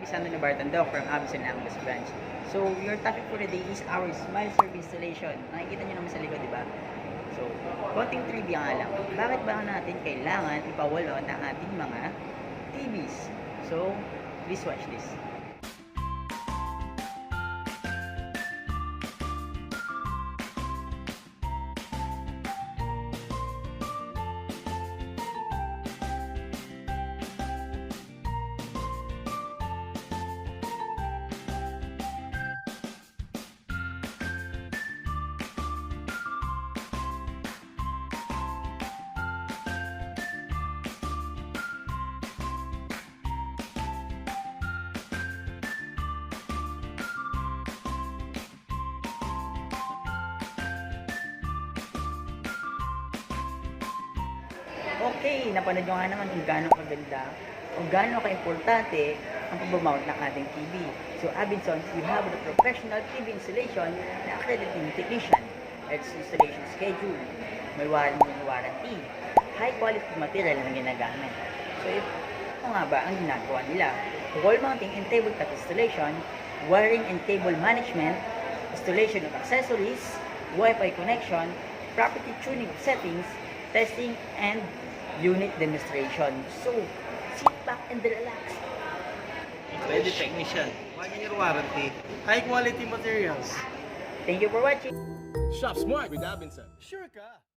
Alexander Nabartando from Abison Angus Branch. So, your topic for the day is our Smile Service installation. Nakikita nyo naman sa likod, di ba? So, konting trivia nga lang. Bakit ba natin kailangan ipawalon ang ating mga TVs? So, please watch this. Okay, napanood nyo nga naman kung gaano kaganda o gaano ka-importante ang pag-mount ng ating TV. So, Abinsons, we have the professional TV installation na accredited technician. It's installation schedule, may warranty, high quality material na ginagamit. So, ito nga ba ang ginagawa nila? Wall mounting and tabletop installation, wiring and cable management, installation of accessories, Wi-Fi connection, property tuning of settings, testing, and unit demonstration. So, sit back and relax. Ready technician. 1-year warranty. High quality materials. Thank you for watching. Shop smart with Abinson. Sure ka?